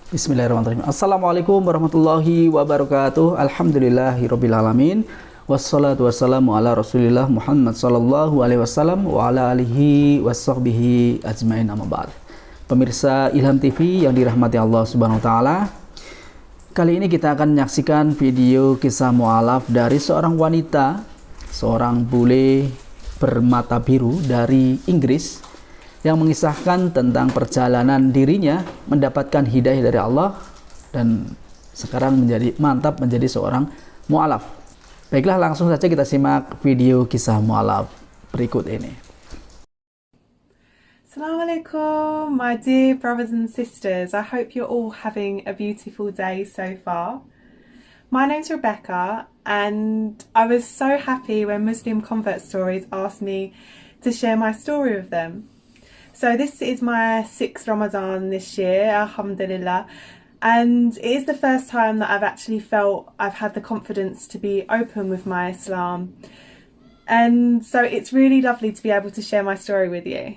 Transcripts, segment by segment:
Bismillahirrahmanirrahim. Assalamualaikum warahmatullahi wabarakatuh. Alhamdulillahirrabbilalamin. Wassalatu wassalamu ala rasulillah Muhammad sallallahu alaihi wasallam wa ala alihi wasahbihi ajmain amma ba'd. Pemirsa Ilham TV yang dirahmati Allah subhanahu wa ta'ala, kali ini kita akan menyaksikan video kisah mu'alaf dari seorang wanita, seorang bule bermata biru dari Inggris, yang mengisahkan tentang perjalanan dirinya mendapatkan hidayah dari Allah dan sekarang mantap menjadi seorang mu'alaf. Baiklah, langsung saja kita simak video kisah mu'alaf berikut ini. Assalamualaikum, my dear brothers and sisters. I hope you're all having a beautiful day so far. My name's Rebecca, and I was so happy when Muslim Convert Stories asked me to share my story with them. So this is my 6th Ramadan this year, alhamdulillah, and it is the first time that I've actually felt I've had the confidence to be open with my Islam, and so it's really lovely to be able to share my story with you.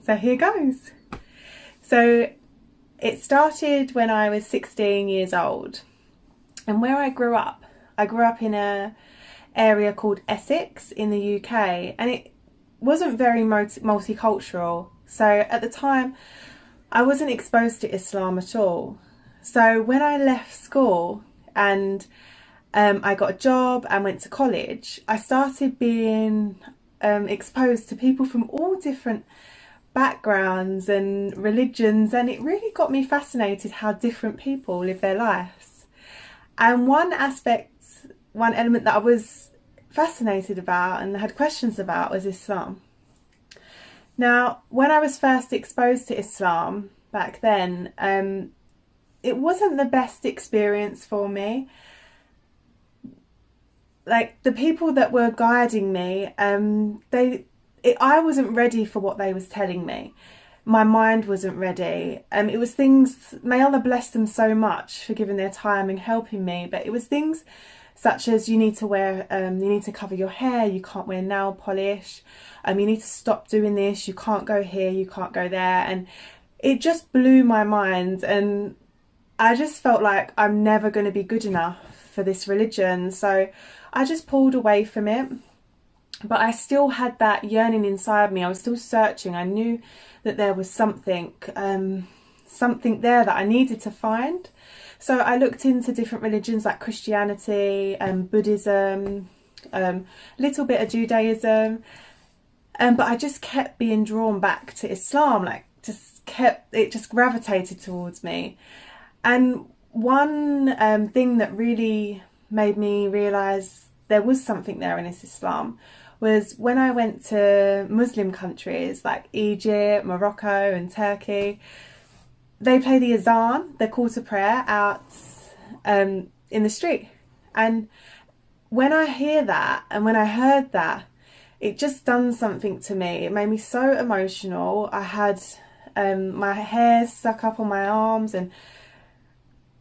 So here goes. So it started when I was 16 years old, and where I grew up in a area called Essex in the UK, and it wasn't very multicultural. So at the time I wasn't exposed to Islam at all. So when I left school and I got a job and went to college, I started being exposed to people from all different backgrounds and religions, and it really got me fascinated how different people live their lives. And one element that I was fascinated about and had questions about was Islam. Now, when I was first exposed to Islam back then, it wasn't the best experience for me. Like, the people that were guiding me, I wasn't ready for what they was telling me. My mind wasn't ready. It was things, may Allah bless them so much for giving their time and helping me, but it was things such as you need to cover your hair, you can't wear nail polish, you need to stop doing this, you can't go here, you can't go there, and it just blew my mind, and I just felt like I'm never going to be good enough for this religion, so I just pulled away from it. But I still had that yearning inside me. I was still searching. I knew that there was something there that I needed to find. So I looked into different religions like Christianity and Buddhism, little bit of Judaism, but I just kept being drawn back to Islam. It just gravitated towards me. And one thing that really made me realise there was something there in Islam was when I went to Muslim countries like Egypt, Morocco and Turkey. They play the azan, the call to prayer, out in the street. And when I hear that and when I heard that, it just done something to me. It made me so emotional. I had my hair stuck up on my arms, and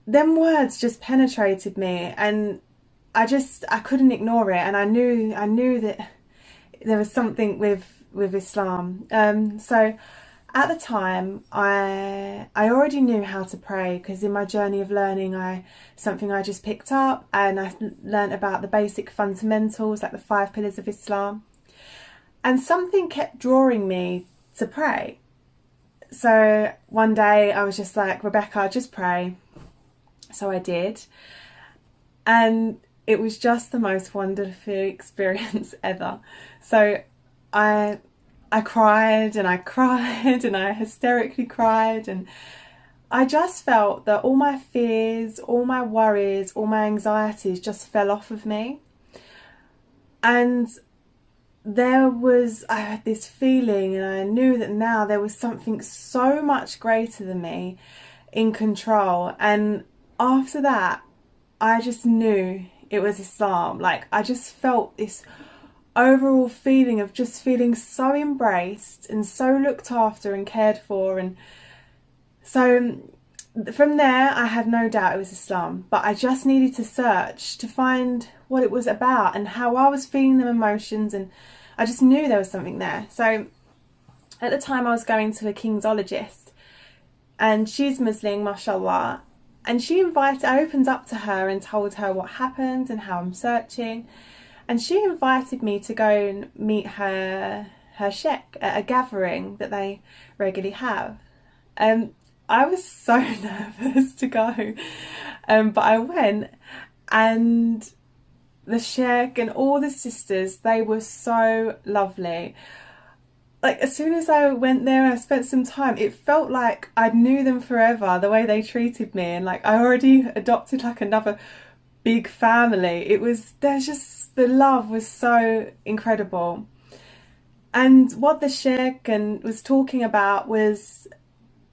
them words just penetrated me, and I couldn't ignore it. And I knew that there was something with Islam. So at the time, I already knew how to pray, because in my journey of learning, something I just picked up, and I learnt about the basic fundamentals, like the 5 pillars of Islam. And something kept drawing me to pray. So one day I was just like, Rebecca, just pray. So I did. And it was just the most wonderful experience ever. So I cried and I cried and I hysterically cried, and I just felt that all my fears, all my worries, all my anxieties just fell off of me. And I had this feeling, and I knew that now there was something so much greater than me in control. And after that, I just knew it was Islam. Like, I just felt this overall feeling of just feeling so embraced and so looked after and cared for. And so from there, I had no doubt it was Islam, but I just needed to search to find what it was about and how I was feeling them emotions, and I just knew there was something there. So at the time I was going to a Kingsologist, and she's Muslim, mashallah. And I opened up to her and told her what happened and how I'm searching. And she invited me to go and meet her sheikh at a gathering that they regularly have. I was so nervous to go, but I went, and the sheikh and all the sisters, they were so lovely. Like, as soon as I went there and I spent some time, it felt like I knew them forever, the way they treated me, and like I already adopted like another big family. The love was so incredible. And what the sheikh was talking about was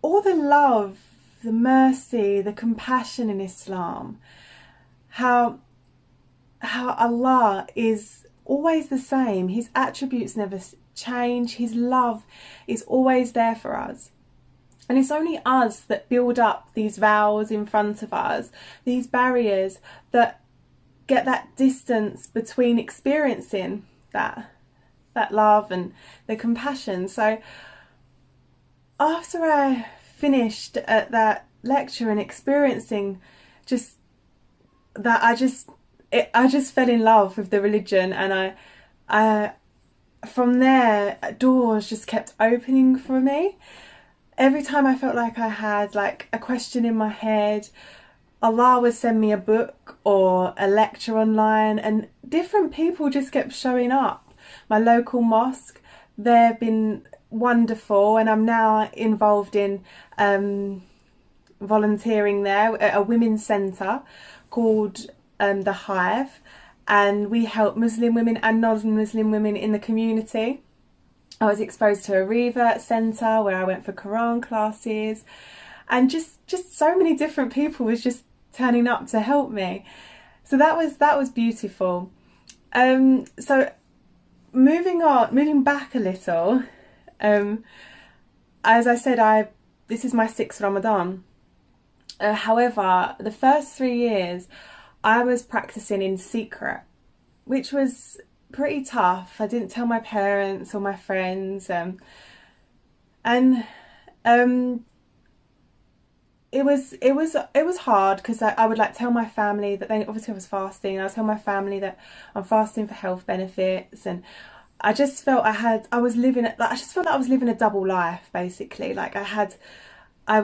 all the love, the mercy, the compassion in Islam. How Allah is always the same. His attributes never change. His love is always there for us. And it's only us that build up these vows in front of us, these barriers that get that distance between experiencing that love and the compassion. So after I finished at that lecture and experiencing just that, I just fell in love with the religion, and I from there doors just kept opening for me. Every time I felt like I had like a question in my head, Allah would send me a book or a lecture online, and different people just kept showing up. My local mosque, they've been wonderful, and I'm now involved in volunteering there at a women's centre called The Hive, and we help Muslim women and non-Muslim women in the community. I was exposed to a revert centre where I went for Quran classes, and just so many different people was just turning up to help me. So that was beautiful. So moving back a little, as I said, this is my 6th Ramadan. However, the first 3 years I was practicing in secret, which was pretty tough. I didn't tell my parents or my friends, and it was hard, because I would like tell my family that I was fasting. I would tell my family that I'm fasting for health benefits, and I just felt I was living a double life, basically. Like I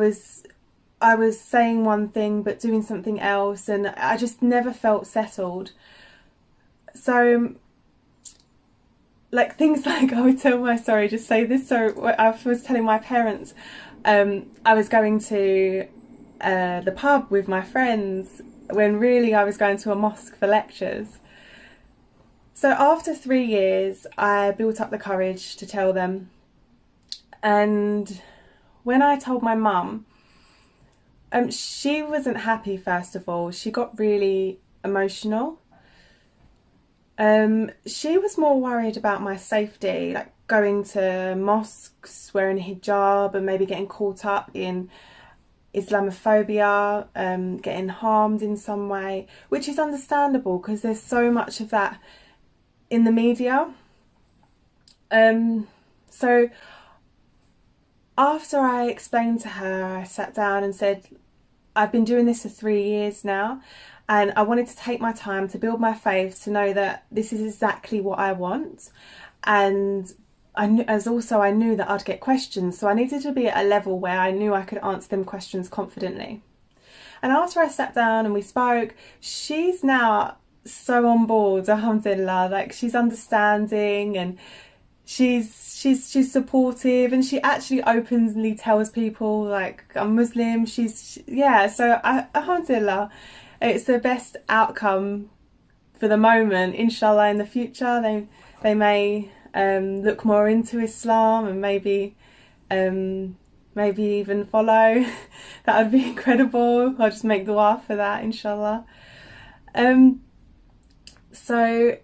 was saying one thing but doing something else, and I just never felt settled. So like things like, I was telling my parents, I was going to the pub with my friends when really I was going to a mosque for lectures. So after 3 years, I built up the courage to tell them. And when I told my mum, she wasn't happy, first of all. She got really emotional. She was more worried about my safety, like going to mosques, wearing a hijab, and maybe getting caught up in Islamophobia, getting harmed in some way, which is understandable because there's so much of that in the media. So after I explained to her, I sat down and said, I've been doing this for 3 years now, and I wanted to take my time to build my faith, to know that this is exactly what I want. And I knew that I'd get questions, so I needed to be at a level where I knew I could answer them questions confidently. And after I sat down and we spoke, she's now so on board, alhamdulillah. Like, she's understanding, and she's supportive, and she actually openly tells people, like, I'm Muslim. So alhamdulillah, it's the best outcome for the moment. Inshallah, in the future they may look more into Islam, and maybe even follow. That would be incredible. I'll just make dua for that, inshallah. So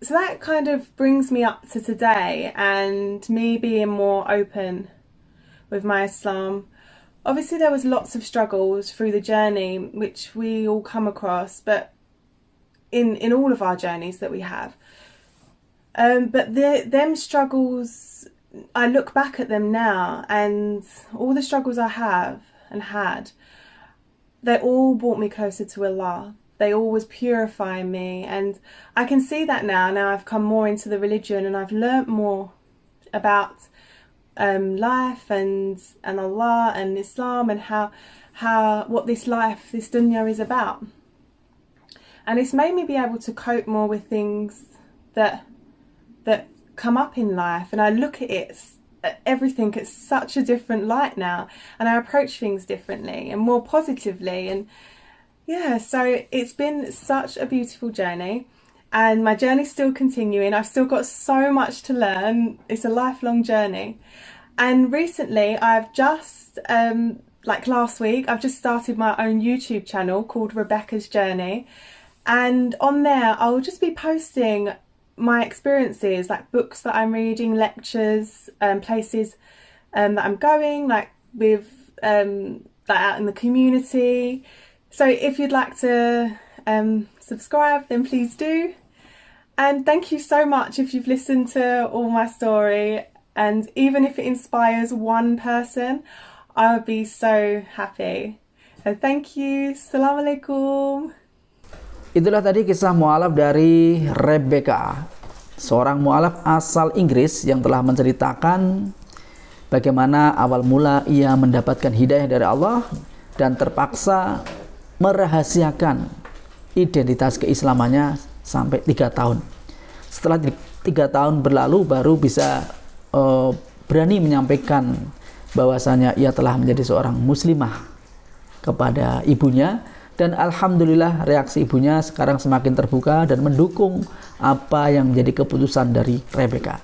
that kind of brings me up to today, and me being more open with my Islam. Obviously there was lots of struggles through the journey, which we all come across, but in all of our journeys that we have. But them struggles I look back at them now, and all the struggles I have and had, they all brought me closer to Allah. They all was purifying me, and I can see that now. Now I've come more into the religion, and I've learnt more about life and Allah and Islam, and how what this life, this dunya, is about. And it's made me be able to cope more with things that come up in life, and I look at everything at such a different light now, and I approach things differently and more positively. And yeah, so it's been such a beautiful journey, and my journey's still continuing. I've still got so much to learn. It's a lifelong journey. And recently I've just like last week, I've just started my own YouTube channel called Rebecca's Journey, and on there I'll just be posting my experiences, like books that I'm reading, lectures, places that I'm going, like with like out in the community. So if you'd like to subscribe, then please do. And thank you so much if you've listened to all my story, and even if it inspires one person, I would be so happy. So thank you. Assalamualaikum. Itulah tadi kisah mu'alaf dari Rebecca, seorang mu'alaf asal Inggris yang telah menceritakan bagaimana awal mula ia mendapatkan hidayah dari Allah dan terpaksa merahasiakan identitas keislamannya sampai 3 tahun. Setelah 3 tahun berlalu baru bisa berani menyampaikan bahwasanya ia telah menjadi seorang muslimah kepada ibunya. Dan alhamdulillah reaksi ibunya sekarang semakin terbuka dan mendukung apa yang menjadi keputusan dari Rebecca.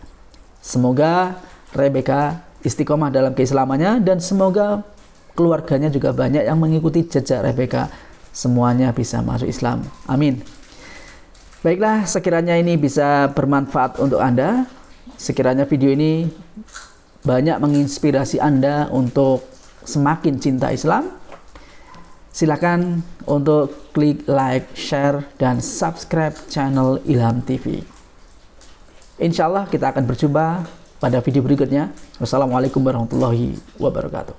Semoga Rebecca istiqomah dalam keislamannya, dan semoga keluarganya juga banyak yang mengikuti jejak Rebecca. Semuanya bisa masuk Islam. Amin. Baiklah, sekiranya ini bisa bermanfaat untuk Anda, sekiranya video ini banyak menginspirasi Anda untuk semakin cinta Islam, silakan untuk klik like, share, dan subscribe channel Ilham TV. Insya Allah kita akan berjumpa pada video berikutnya. Wassalamualaikum warahmatullahi wabarakatuh.